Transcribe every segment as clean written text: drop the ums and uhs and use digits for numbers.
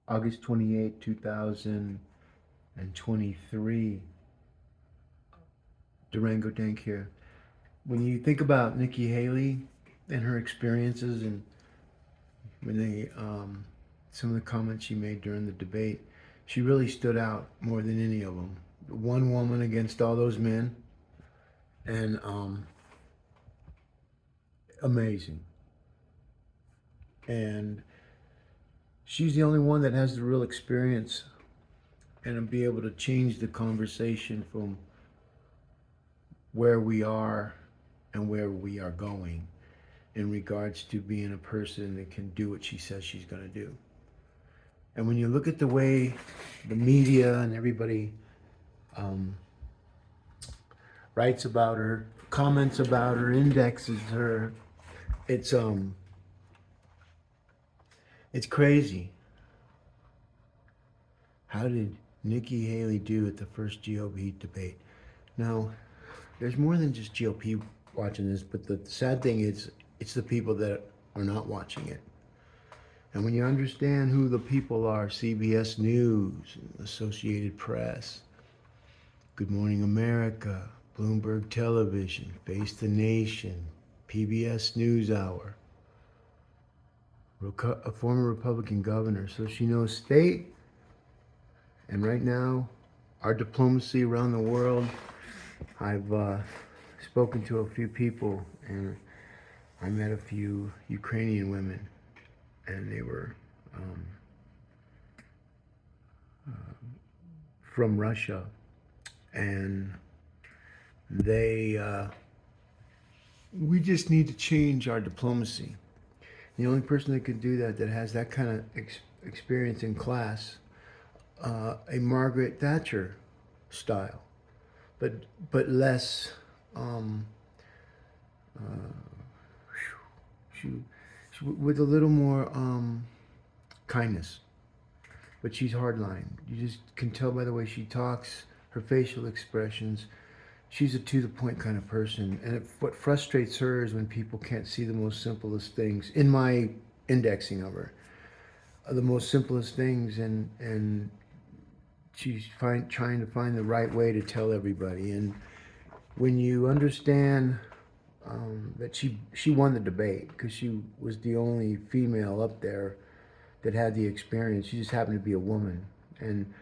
August 28, 2023. Durango Dank here. When you think about Nikki Haley and her experiences, and when some of the comments she made during the debate, she really stood out more than any of them. One woman against all those men, and amazing. And she's the only one that has the real experience and be able to change the conversation from where we are and where we are going in regards to being a person that can do what she says she's going to do. And when you look at the way the media and everybody um, writes about her, comments about her, indexes her, it's um it's crazy. How did Nikki Haley do at the first GOP debate? Now, there's more than just GOP watching this, but the sad thing is, it's the people that are not watching it. And when you understand who the people are, CBS News, Associated Press, Good Morning America, Bloomberg Television, Face the Nation, PBS NewsHour, a former Republican governor, so she knows state, and right now, our diplomacy around the world. I've spoken to a few people, and I met a few Ukrainian women, and they were from Russia, and they we just need to change our diplomacy. The only person that could do that, that has that kind of experience in class, a Margaret Thatcher style, but less. Um, she, with a little more kindness, but she's hardline. You just can tell by the way she talks, her facial expressions. She's a to the point kind of person, and what frustrates her is when people can't see the most simplest things. In my indexing of her, the most simplest things, and she's trying to find the right way to tell everybody. And when you understand that she won the debate because she was the only female up there that had the experience. She just happened to be a woman, and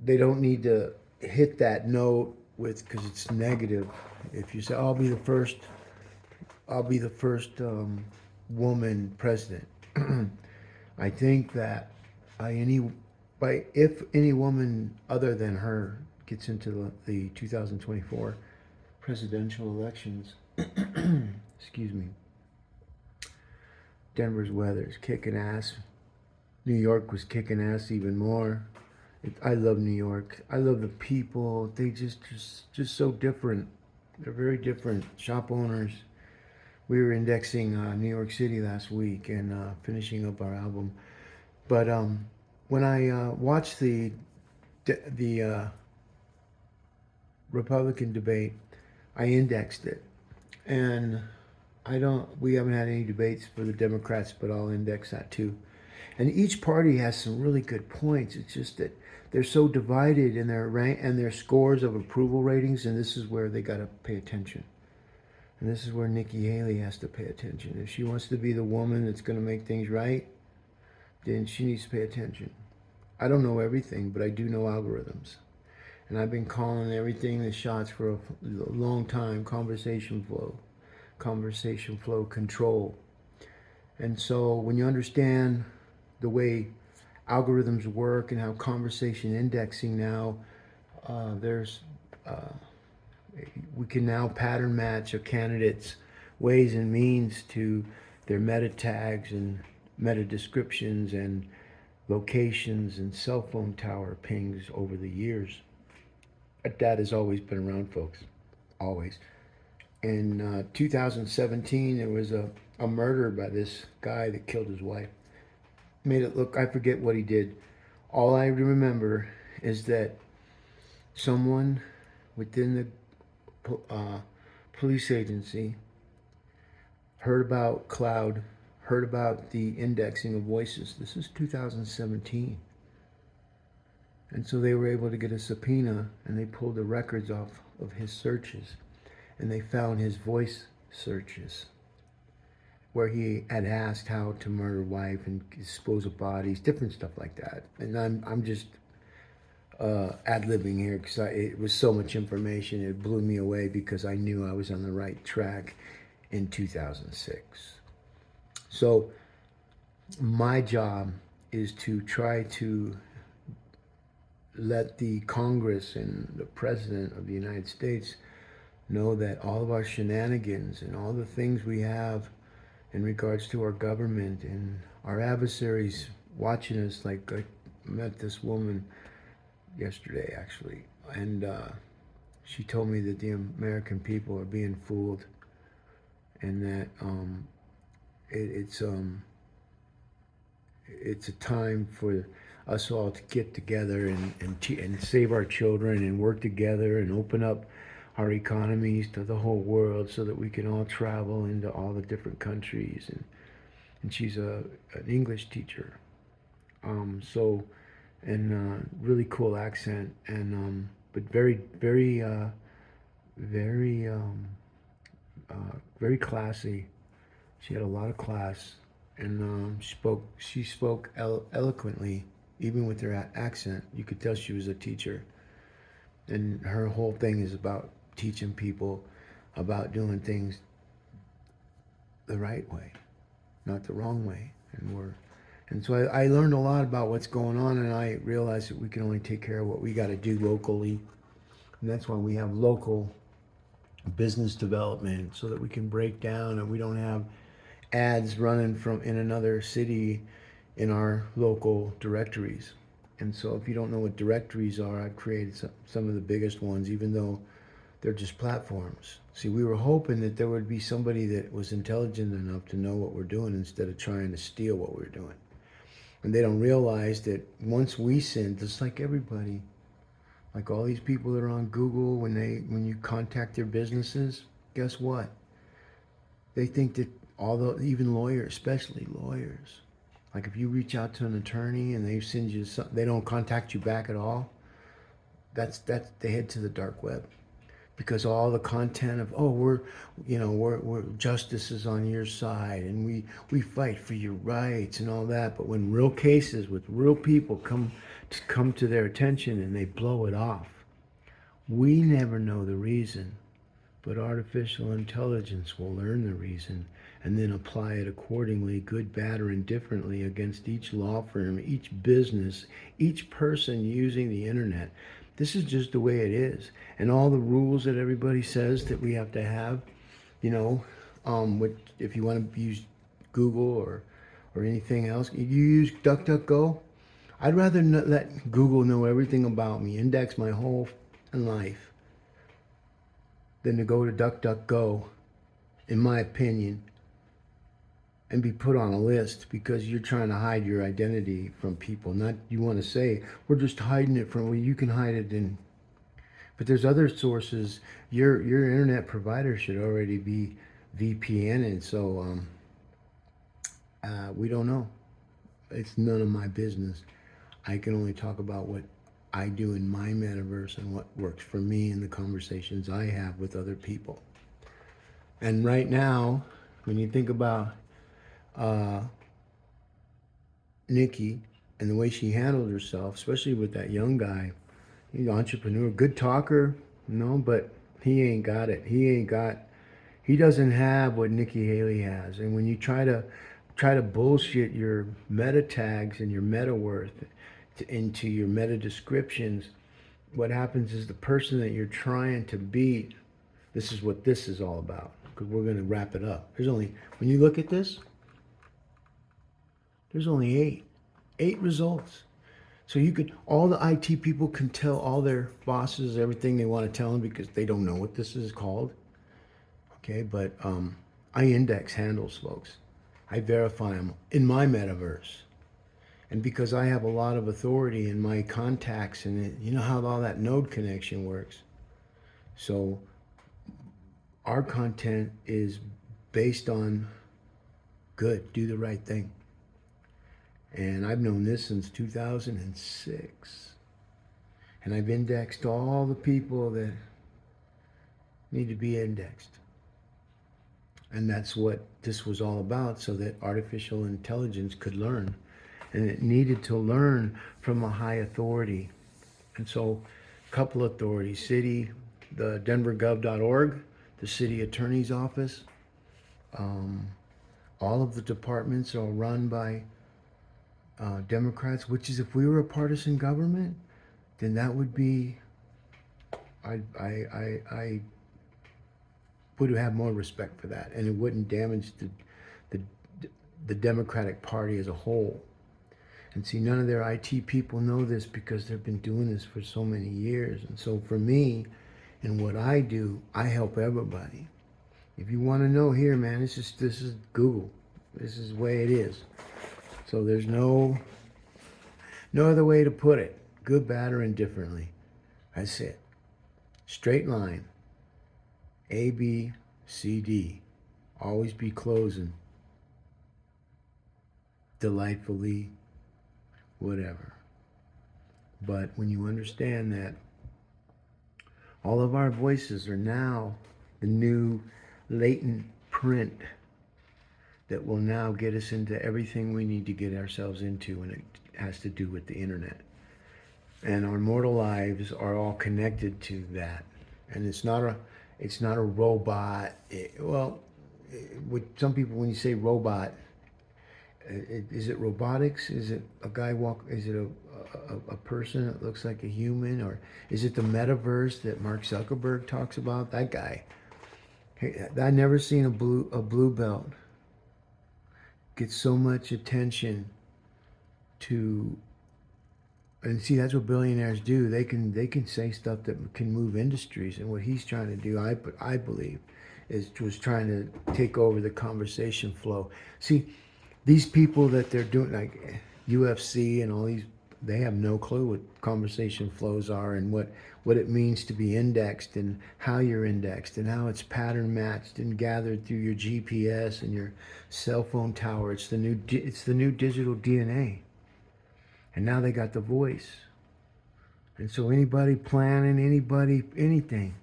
they don't need to hit that note with, because it's negative. If you say, I'll be the first woman president." I think that if any woman other than her gets into the 2024 presidential elections, excuse me, Denver's weather is kicking ass. New York was kicking ass even more. I love New York. I love the people. They just so different. They're very different. Shop owners. We were indexing New York City last week and finishing up our album. But when I watched the Republican debate, I indexed it, and we haven't had any debates for the Democrats, but I'll index that too. And each party has some really good points. It's just that they're so divided in their rank and their scores of approval ratings, and this is where they got to pay attention. And this is where Nikki Haley has to pay attention. If she wants to be the woman that's going to make things right, then she needs to pay attention. I don't know everything, but I do know algorithms. And I've been calling everything the shots for a long time. Conversation flow control. And so when you understand the way algorithms work and how conversation indexing now, we can now pattern match a candidate's ways and means to their meta tags and meta descriptions and locations and cell phone tower pings over the years. That has always been around, folks. Always. In 2017, there was a murder by this guy that killed his wife. Made it look, I forget what he did. All I remember is that someone within the police agency heard about cloud heard about the indexing of voices. This is 2017. And so they were able to get a subpoena, and they pulled the records off of his searches, and they found his voice searches where he had asked how to murder wife and dispose of bodies, different stuff like that. And I'm just ad-libbing here because it was so much information. It blew me away because I knew I was on the right track in 2006. So my job is to try to let the Congress and the President of the United States know that all of our shenanigans and all the things we have in regards to our government and our adversaries watching us, like I met this woman yesterday actually, and she told me that the American people are being fooled, and that it's a time for us all to get together and save our children and work together and open up our economies to the whole world so that we can all travel into all the different countries. And she's an English teacher. Really cool accent, and but very, very, very, very classy. She had a lot of class, and she spoke eloquently, even with her accent. You could tell she was a teacher. And her whole thing is about teaching people about doing things the right way, not the wrong way. And so I learned a lot about what's going on, and I realized that we can only take care of what we got to do locally. And that's why we have local business development, so that we can break down and we don't have ads running from in another city in our local directories. And so if you don't know what directories are, I've created some of the biggest ones, even though they're just platforms. See, we were hoping that there would be somebody that was intelligent enough to know what we're doing instead of trying to steal what we're doing. And they don't realize that once we send, just like everybody, like all these people that are on Google, when you contact their businesses, guess what? They think that even lawyers, especially lawyers, like if you reach out to an attorney and they send you something, they don't contact you back at all. That's they head to the dark web, because all the content of we're justice is on your side and we fight for your rights and all that. But when real cases with real people come to their attention and they blow it off, we never know the reason, but artificial intelligence will learn the reason and then apply it accordingly, good, bad, or indifferently, against each law firm, each business, each person using the internet. This is just the way it is. And all the rules that everybody says that we have to have, if you want to use Google or anything else, you use DuckDuckGo. I'd rather not let Google know everything about me, index my whole life, than to go to DuckDuckGo, in my opinion, and be put on a list because you're trying to hide your identity from people. Not you want to say, we're just hiding it from, well, you can hide it in, but there's other sources. Your internet provider should already be VPN, and so we don't know. It's none of my business. I can only talk about what I do in my metaverse and what works for me in the conversations I have with other people. And right now, when you think about Nikki and the way she handled herself, especially with that young guy, he's an entrepreneur, good talker, but he ain't got it. He doesn't have what Nikki Haley has. And when you try to bullshit your meta tags and your meta worth into your meta descriptions, what happens is the person that you're trying to beat, this is what this is all about, because we're going to wrap it up. When you look at this, there's only eight results. So all the IT people can tell all their bosses everything they want to tell them because they don't know what this is called. Okay, but I index handles, folks. I verify them in my metaverse. And because I have a lot of authority in my contacts, and you know how all that node connection works. So our content is based on Good, do the right thing. And I've known this since 2006. And I've indexed all the people that need to be indexed. And that's what this was all about, so that artificial intelligence could learn. And it needed to learn from a high authority. And so a couple authorities, city, the denvergov.org, the city attorney's office, all of the departments are run by Democrats, which is, if we were a partisan government, then that would be, I would have more respect for that, and it wouldn't damage the Democratic Party as a whole. And see, none of their IT people know this because they've been doing this for so many years. And so for me, and what I do, I help everybody. If you want to know here, man, this is Google. This is the way it is. So there's no other way to put it. Good, bad, or indifferently. That's it. Straight line. A, B, C, D. Always be closing. Delightfully, whatever. But when you understand that all of our voices are now the new latent print that will now get us into everything we need to get ourselves into, and it has to do with the internet. And our mortal lives are all connected to that. And it's not a robot. With some people, when you say robot, is it robotics? Is it a guy is it a person that looks like a human? Or is it the metaverse that Mark Zuckerberg talks about? That guy. Hey, I never seen a blue belt get so much attention to. And see, that's what billionaires do. They can say stuff that can move industries. And what he's trying to do, I believe, was trying to take over the conversation flow. See, these people that they're doing, like UFC and all these, they have no clue what conversation flows are, and what it means to be indexed, and how you're indexed, and how it's pattern matched and gathered through your GPS and your cell phone tower. It's the new digital DNA. And now they got the voice. And so anybody planning, anything,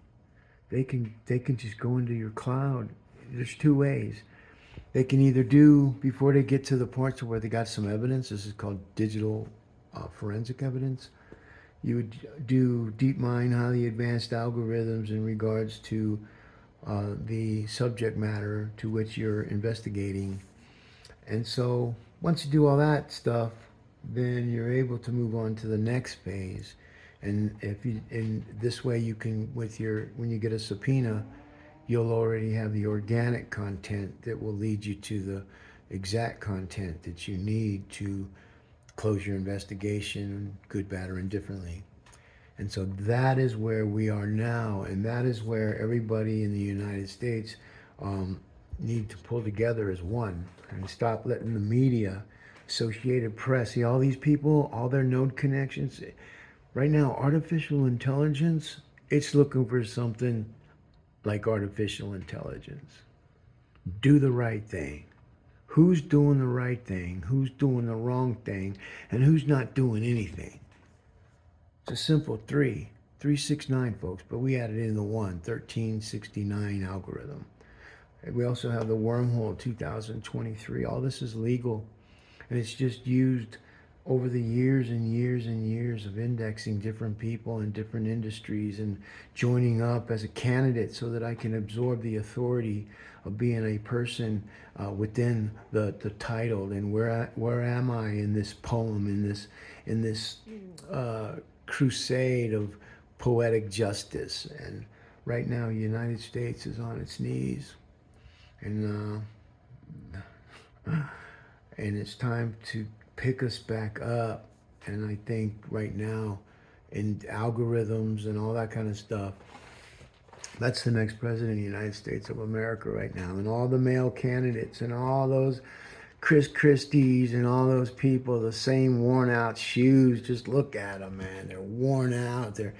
they can just go into your cloud. There's two ways. They can either do, before they get to the parts where they got some evidence, this is called digital forensic evidence, you would do deep mind, highly advanced algorithms in regards to the subject matter to which you're investigating. And so once you do all that stuff, then you're able to move on to the next phase. And in this way, you can, when you get a subpoena, you'll already have the organic content that will lead you to the exact content that you need to close your investigation, good, bad, or indifferently. And so that is where we are now, and that is where everybody in the United States need to pull together as one and stop letting the media, Associated Press, see all these people, all their node connections. Right now, artificial intelligence, it's looking for something like artificial intelligence. Do the right thing. Who's doing the right thing? Who's doing the wrong thing? And who's not doing anything? It's a simple 369, folks, but we added in the 1369 algorithm. We also have the wormhole 2023. All this is legal. And it's just used over the years and years and years of indexing different people in different industries and joining up as a candidate so that I can absorb the authority of being a person within the title. And where am I in this poem, in this crusade of poetic justice? And right now, the United States is on its knees. And it's time to pick us back up. And I think right now, in algorithms and all that kind of stuff, that's the next president of the United States of America right now. And all the male candidates and all those Chris Christie's and all those people, the same worn out shoes, just look at them, man. They're worn out. They're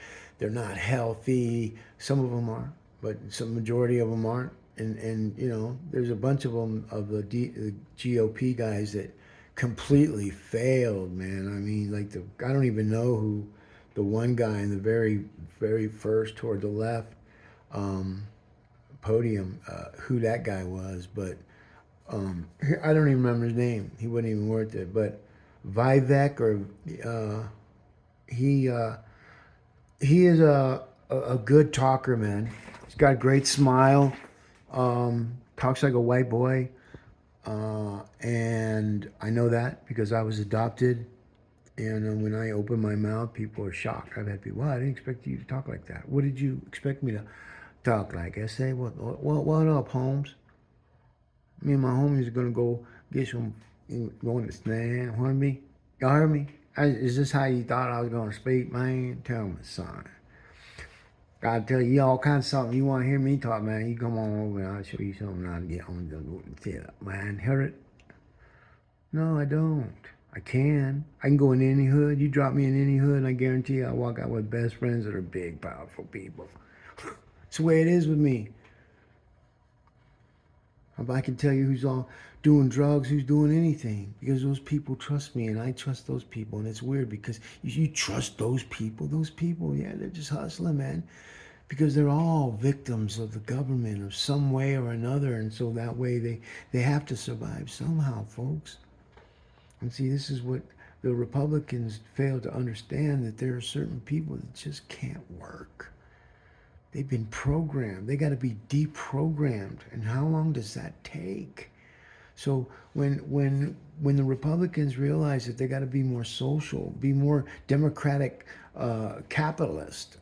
not healthy. Some of them are, but some majority of them aren't. and you know, there's a bunch of them of the GOP guys that completely failed, man. I mean, like I don't even know who the one guy in the very first toward the left um, podium, who that guy was, but I don't even remember his name. He wasn't even worth it. But Vivek, or he he is a good talker, man. He's got a great smile. Talks like a white boy. And I know that because I was adopted. And when I open my mouth, people are shocked. I've had people, well, I didn't expect you to talk like that. What did you expect me to talk like? I say, what up, Holmes? Me and my homies are going to go get some, going to stand. Heard me? Y'all heard me? Is this how you thought I was going to speak, man? Tell me, son. I'll tell you all kinds of something. You want to hear me talk, man? You come on over and I'll show you something I'll get on the man. Hear it? No, I don't. I can. I can go in any hood. You drop me in any hood, and I guarantee you I'll walk out with best friends that are big, powerful people. It's the way it is with me. If I can tell you who's all doing drugs, who's doing anything, because those people trust me, and I trust those people. And it's weird because you trust those people. Those people, yeah, they're just hustling, man, because they're all victims of the government of some way or another, and so that way they have to survive somehow, folks. And see, this is what the Republicans fail to understand, that there are certain people that just can't work. They've been programmed. They got to be deprogrammed. And how long does that take? So when the Republicans realize that they got to be more social, be more democratic, capitalist,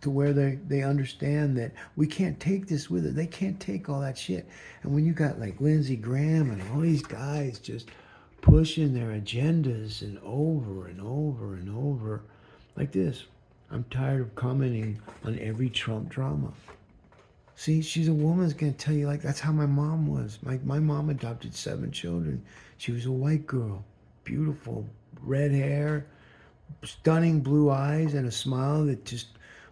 to where they understand that we can't take this with it. They can't take all that shit. And when you got like Lindsey Graham and all these guys just pushing their agendas and over and over and over like this. I'm tired of commenting on every Trump drama. See, she's a woman that's going to tell you, like, that's how my mom was. My mom adopted 7 children. She was a white girl, beautiful, red hair, stunning blue eyes, and a smile that just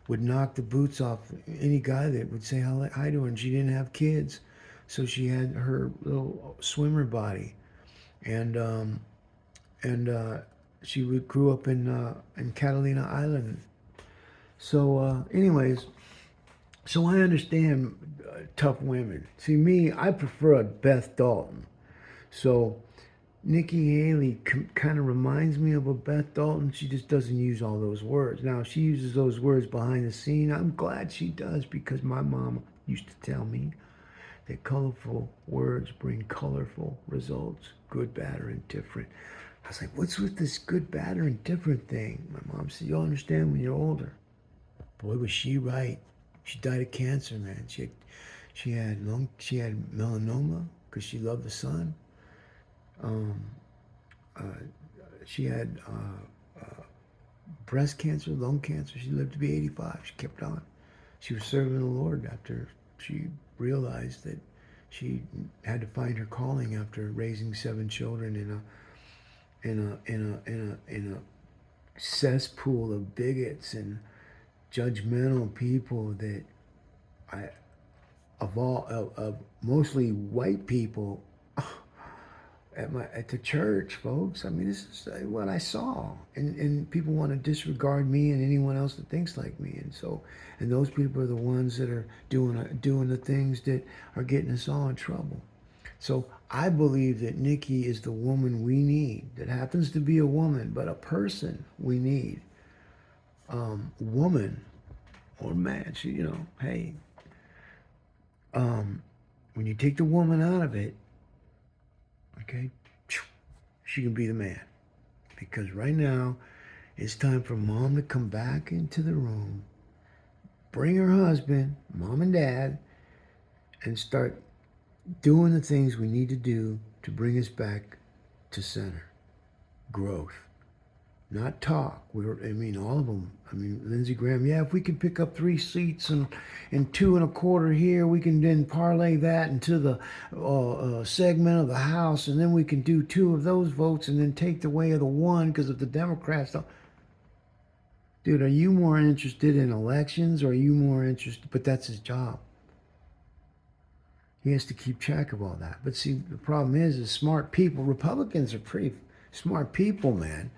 would knock the boots off any guy that would say hi to her. And she didn't have kids, so she had her little swimmer body. And she grew up in Catalina Island. So, anyways, so I understand tough women. See, me, I prefer a Beth Dalton. So, Nikki Haley kind of reminds me of a Beth Dalton. She just doesn't use all those words. Now, she uses those words behind the scene. I'm glad she does, because my mom used to tell me that colorful words bring colorful results, good, bad, or indifferent. I was like, what's with this good, bad, or indifferent thing? My mom said, you'll understand when you're older. Boy, was she right. She died of cancer, man. She had melanoma because she loved the sun. She had breast cancer, lung cancer. She lived to be 85. She kept on. She was serving the Lord after she realized that she had to find her calling after raising 7 children in a cesspool of bigots and judgmental people that of mostly white people at the church, folks. I mean, this is what I saw, and people want to disregard me and anyone else that thinks like me, and those people are the ones that are doing the things that are getting us all in trouble. So I believe that Nikki is the woman we need. That happens to be a woman, but a person we need. Woman or man, she, hey, when you take the woman out of it, okay, she can be the man. Because right now, it's time for mom to come back into the room, bring her husband, mom and dad, and start doing the things we need to do to bring us back to center. Growth. Not talk. All of them. Lindsey Graham, yeah, if we can pick up 3 seats and 2 1/4 here, we can then parlay that into the segment of the House, and then we can do 2 of those votes and then take the way of the 1 because of the Democrats. Dude, are you more interested in elections, or are you more interested? But that's his job. He has to keep track of all that. But see, the problem is smart people, Republicans are pretty smart people, man.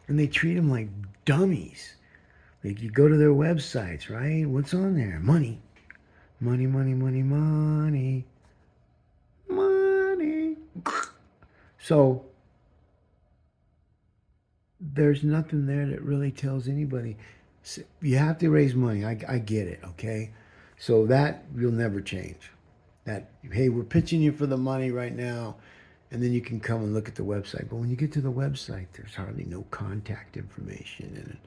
And they treat them like dummies. Like you go to their websites, right? What's on there? Money. Money, money, money, money. Money. So there's nothing there that really tells anybody. You have to raise money. I get it, okay? So that will never change. That, hey, we're pitching you for the money right now, and then you can come and look at the website. But when you get to the website, there's hardly no contact information in it,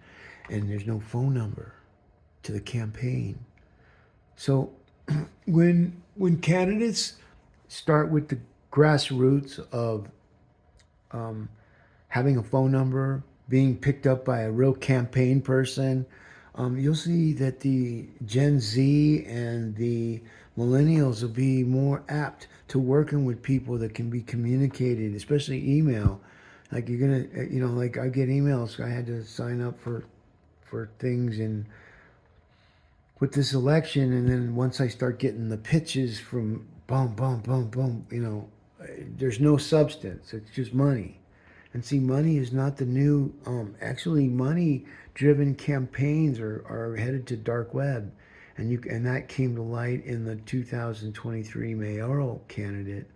and there's no phone number to the campaign. So when candidates start with the grassroots of having a phone number, being picked up by a real campaign person, you'll see that the Gen Z and the millennials will be more apt to working with people that can be communicated, especially email. Like you're gonna, like I get emails. I had to sign up for things and with this election, and then once I start getting the pitches from boom, boom, boom, boom, there's no substance. It's just money. And see, money is not the new. Actually, money-driven campaigns are headed to dark web, and that came to light in the 2023 mayoral candidate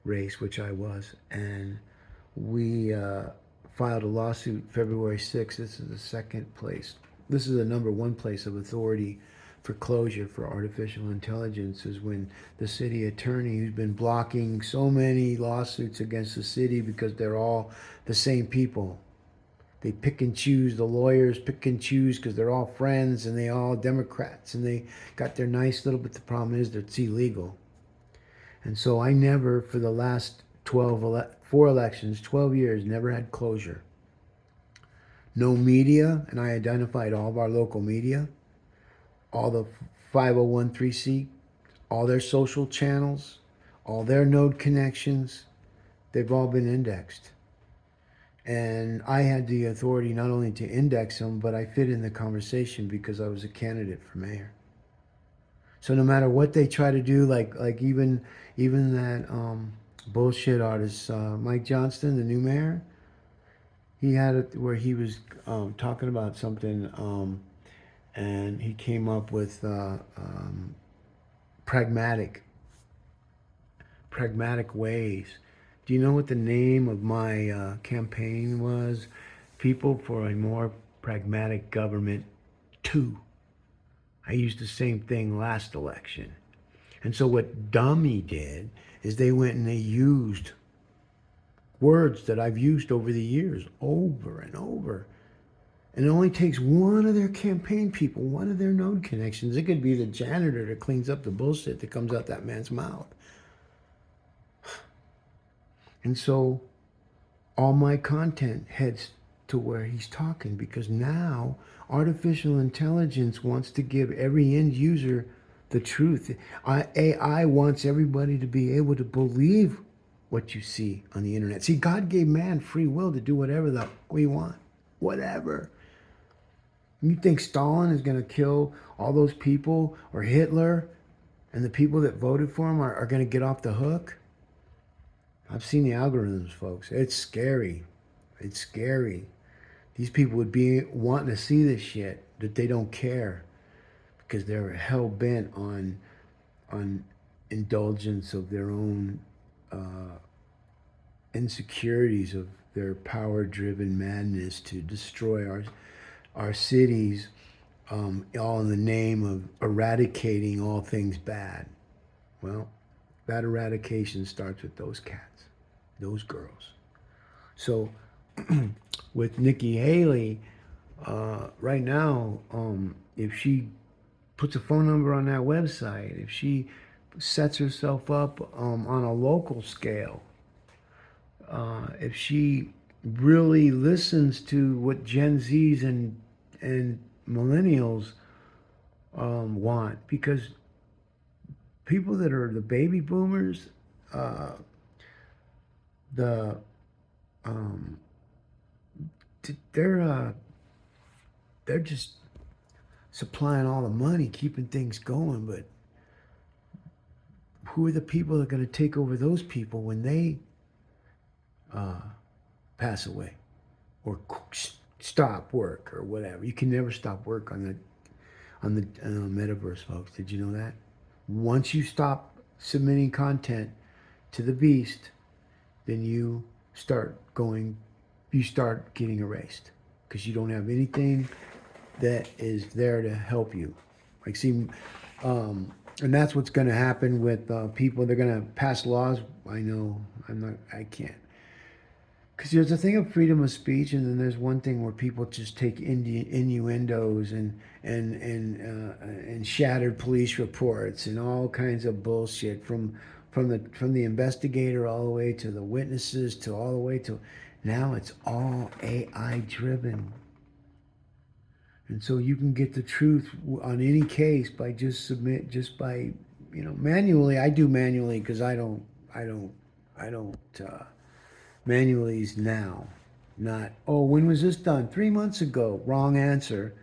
race, which I was, and we filed a lawsuit February 6th. This is the second place. This is the number one place of authority for closure for artificial intelligence is when the city attorney, who's been blocking so many lawsuits against the city because they're all the same people. They pick and choose, the lawyers pick and choose because they're all friends and they all Democrats and they got their nice little, but the problem is that it's illegal. And so I never, for the last 4 elections, 12 years, never had closure. No media, and I identified all of our local media, all the 501c, all their social channels, all their node connections, they've all been indexed. And I had the authority not only to index them, but I fit in the conversation because I was a candidate for mayor. So no matter what they try to do, like even that bullshit artist Mike Johnston, the new mayor, he had it where he was talking about something, and he came up with pragmatic ways. Do you know what the name of my campaign was? People for a More Pragmatic Government 2. I used the same thing last election. And so what Dummy did is they went and they used words that I've used over the years, over and over. And it only takes one of their campaign people, one of their node connections. It could be the janitor that cleans up the bullshit that comes out that man's mouth. And so all my content heads to where he's talking because now artificial intelligence wants to give every end user the truth. AI wants everybody to be able to believe what you see on the internet. See, God gave man free will to do whatever the we want. Whatever. You think Stalin is going to kill all those people, or Hitler and the people that voted for him are going to get off the hook? I've seen the algorithms, folks. It's scary. It's scary. These people would be wanting to see this shit, that they don't care because they're hell bent on indulgence of their own insecurities of their power-driven madness to destroy our cities, all in the name of eradicating all things bad. Well, that eradication starts with those cats, those girls. So with Nikki Haley, right now, if she puts a phone number on that website, if she sets herself up on a local scale, if she really listens to what Gen Zs and millennials want, because people that are the baby boomers, they're just supplying all the money, keeping things going, but who are the people that are going to take over those people when they pass away or stop work or whatever? You can never stop work on the metaverse, folks. Did you know that? Once you stop submitting content to the beast, then you start getting erased because you don't have anything that is there to help you. Like, see, and that's what's going to happen with people. They're going to pass laws. I can't. Because there's a thing of freedom of speech, and then there's one thing where people just take innuendos and shattered police reports and all kinds of bullshit from the investigator all the way to the witnesses to all the way to now it's all AI driven. And so you can get the truth on any case by manually. I do manually because I don't manually now. Not, oh, when was this done? 3 months ago. Wrong answer.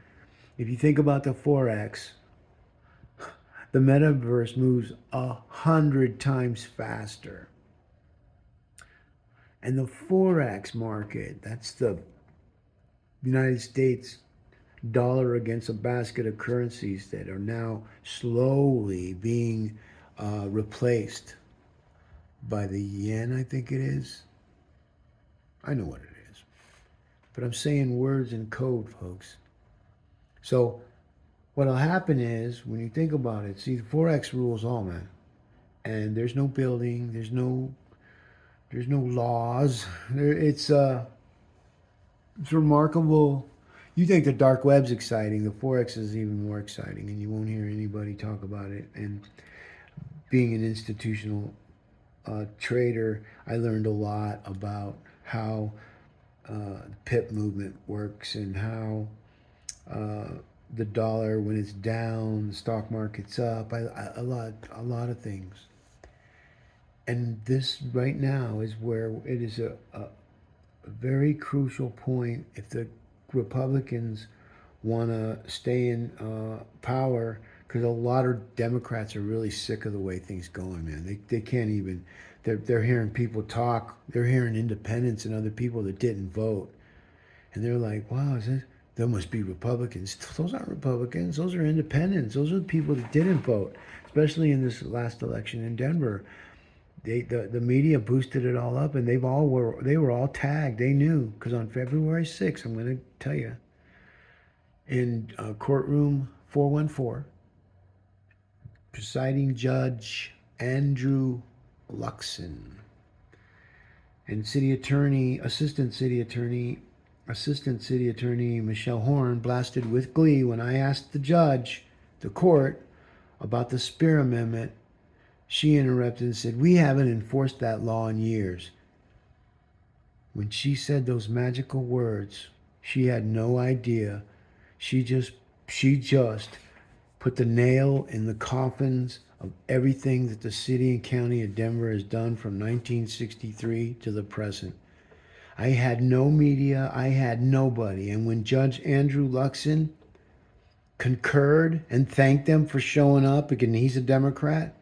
If you think about the Forex, the metaverse moves 100 times faster. And the Forex market, that's the United States dollar against a basket of currencies that are now slowly being replaced by the yen, I think it is. I know what it is. But I'm saying words in code, folks. So what'll happen is, when you think about it, see, the Forex rules all, man. And there's no building, there's no laws. It's remarkable. You think the dark web's exciting, the Forex is even more exciting, and you won't hear anybody talk about it. And being an institutional trader, I learned a lot about how the PIP movement works and how the dollar, when it's down, the stock market's up, a lot of things. And this right now is where it is a very crucial point. If the Republicans want to stay in power, because a lot of Democrats are really sick of the way things going, man. They can't even, they're hearing people talk, they're hearing independents and other people that didn't vote, and they're like, wow, there must be Republicans. Those aren't Republicans, those are independents. Those are the people that didn't vote, especially in this last election in Denver. The media boosted it all up, and they were all tagged. They knew, because on February 6th, I'm going to tell you, in courtroom 414, presiding judge Andrew Luxon and assistant city attorney Michelle Horn blasted with glee when I asked the court, about the Spear Amendment. She interrupted and said, "We haven't enforced that law in years." When she said those magical words, she had no idea. She just put the nail in the coffins of everything that the city and county of Denver has done from 1963 to the present. I had no media. I had nobody. And when Judge Andrew Luxon concurred and thanked them for showing up, again, he's a Democrat,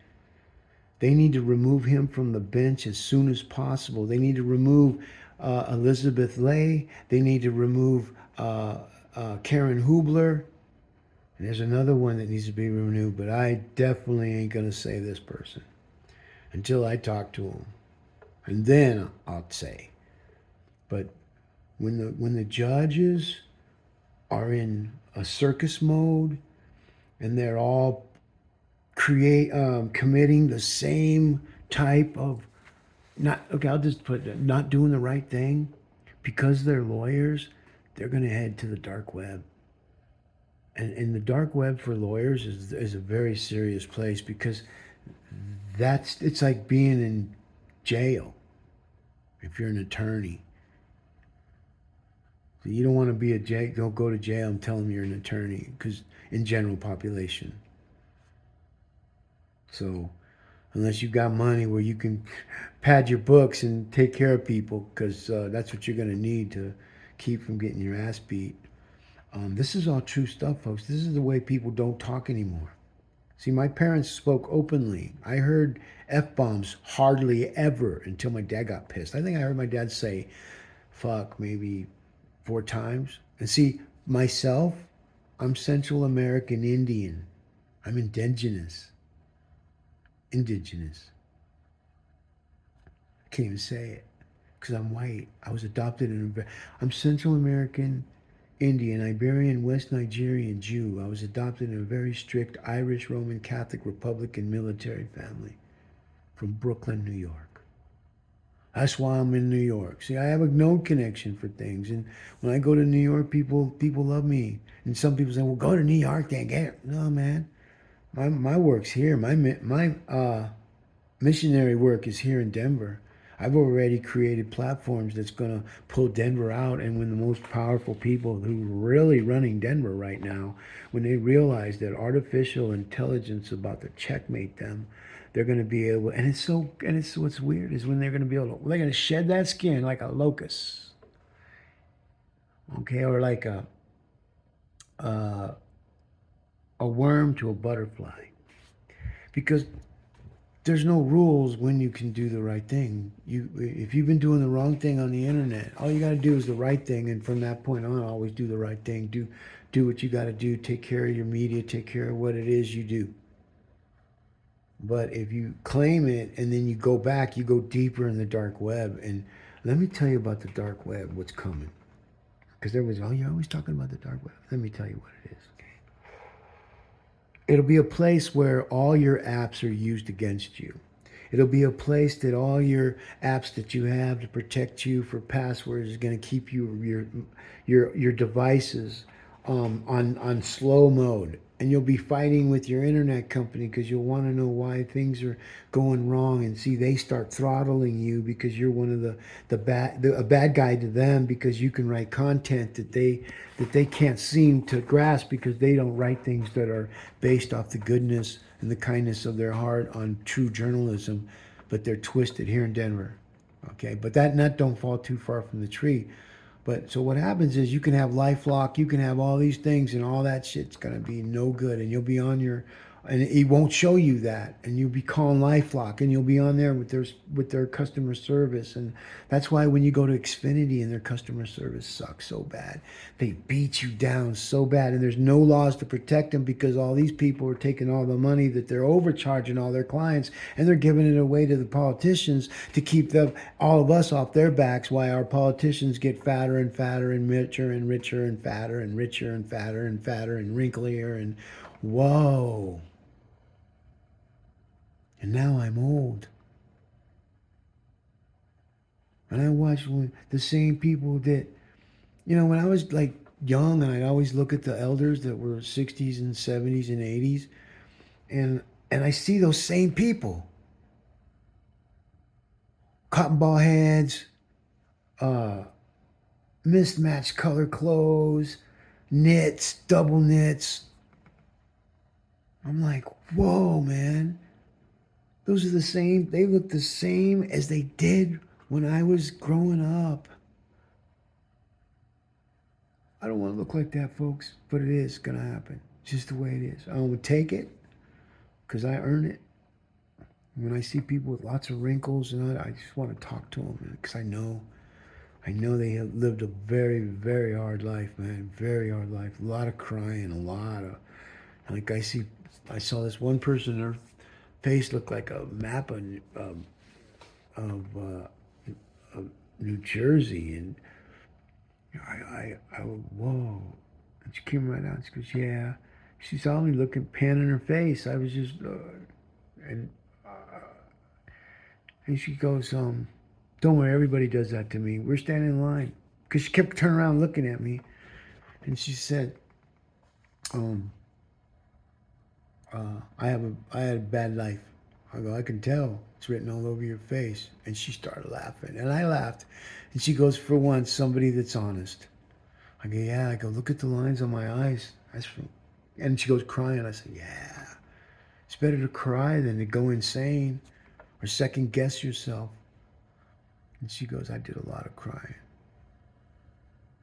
they need to remove him from the bench as soon as possible. They need to remove Elizabeth Lay. They need to remove Karen Hubler. And there's another one that needs to be removed, but I definitely ain't going to say this person until I talk to him. And then I'll say. But when the judges are in a circus mode and they're all committing the same type of I'll just put it, not doing the right thing, because they're lawyers, they're going to head to the dark web. And the dark web for lawyers is a very serious place, because it's like being in jail if you're an attorney. So you don't want to be don't go to jail and tell them you're an attorney, because in general population. So unless you've got money where you can pad your books and take care of people, because that's what you're going to need to keep from getting your ass beat. This is all true stuff, folks. This is the way people don't talk anymore. See, my parents spoke openly. I heard F-bombs hardly ever until my dad got pissed. I think I heard my dad say fuck maybe 4 times. And see, myself, I'm Central American Indian. I'm indigenous. Indigenous. I can't even say it because I'm white. I was adopted I'm Central American Indian, Iberian, West Nigerian Jew. I was adopted in a very strict Irish Roman Catholic Republican military family from Brooklyn, New York. That's why I'm in New York. See, I have a no connection for things, and when I go to New York, people love me. And some people say, "Well, go to New York, then get it." No, man. My work's here. My missionary work is here in Denver. I've already created platforms that's going to pull Denver out. And when the most powerful people who are really running Denver right now, when they realize that artificial intelligence is about to checkmate them, they're going to be able, and it's what's weird is when they're going to be able to, they're going to shed that skin like a locust, okay, or like uh, a worm to a butterfly. Because there's no rules when you can do the right thing. If you've been doing the wrong thing on the internet, all you got to do is the right thing, and from that point on, always do the right thing. Do what you got to do. Take care of your media. Take care of what it is you do. But if you claim it and then you go back, you go deeper in the dark web. And let me tell you about the dark web. What's coming? Because there was, oh, you're always talking about the dark web. Let me tell you what it is. It'll be a place where all your apps are used against you. It'll be a place that all your apps that you have to protect you for passwords is going to keep your devices on slow mode, and you'll be fighting with your internet company because you'll want to know why things are going wrong, and see they start throttling you because you're one of a bad guy to them because you can write content that they can't seem to grasp because they don't write things that are based off the goodness and the kindness of their heart on true journalism, but they're twisted here in Denver. Okay, but that nut don't fall too far from the tree. But so what happens is you can have LifeLock, you can have all these things, and all that shit's gonna be no good, and you'll be on your, and it won't show you that, and you'll be calling LifeLock, and you'll be on there with their customer service, and that's why when you go to Xfinity and their customer service sucks so bad, they beat you down so bad, and there's no laws to protect them because all these people are taking all the money that they're overcharging all their clients, and they're giving it away to the politicians to keep all of us off their backs. Why our politicians get fatter and fatter and richer and richer and fatter and richer and fatter and fatter and wrinklier and whoa. And now I'm old. And I watch the same people that, when I was like young, and I'd always look at the elders that were 60s and 70s and 80s, and I see those same people. Cotton ball heads, mismatched color clothes, knits, double knits. I'm like, whoa, man. Those are the same, they look the same as they did when I was growing up. I don't want to look like that, folks, but it is going to happen. It's just the way it is. I'm going to take it because I earn it. When I see people with lots of wrinkles, and I just want to talk to them because I know they have lived a very, very hard life, man. Very hard life. A lot of crying, a lot of, like I saw this one person, her face looked like a map of New Jersey, and I whoa. And she came right out. She goes, yeah. She saw me looking, panning her face. I was just, and she goes, don't worry, everybody does that to me. We're standing in line. Because she kept turning around looking at me. And she said, I had a bad life. I go, I can tell. It's written all over your face. And she started laughing. And I laughed. And she goes, for once, somebody that's honest. I go, yeah. I go, look at the lines on my eyes. And she goes crying. I said, yeah. It's better to cry than to go insane or second guess yourself. And she goes, I did a lot of crying.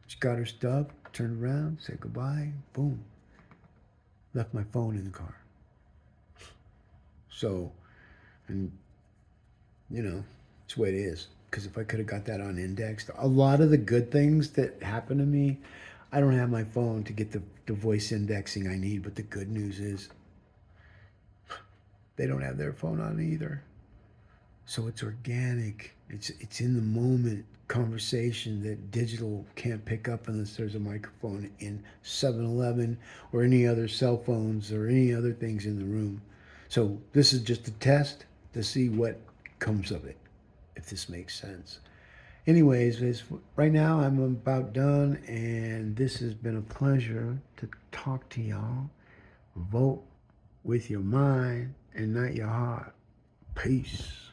She got her stuff, turned around, said goodbye, boom. Left my phone in the car. So, and you know, it's the way it is. Because if I could have got that on indexed, a lot of the good things that happen to me, I don't have my phone to get the voice indexing I need. But the good news is they don't have their phone on either. So it's organic. It's in the moment conversation that digital can't pick up unless there's a microphone in 7-Eleven or any other cell phones or any other things in the room. So this is just a test to see what comes of it, if this makes sense. Anyways, right now I'm about done, and this has been a pleasure to talk to y'all. Vote with your mind and not your heart. Peace.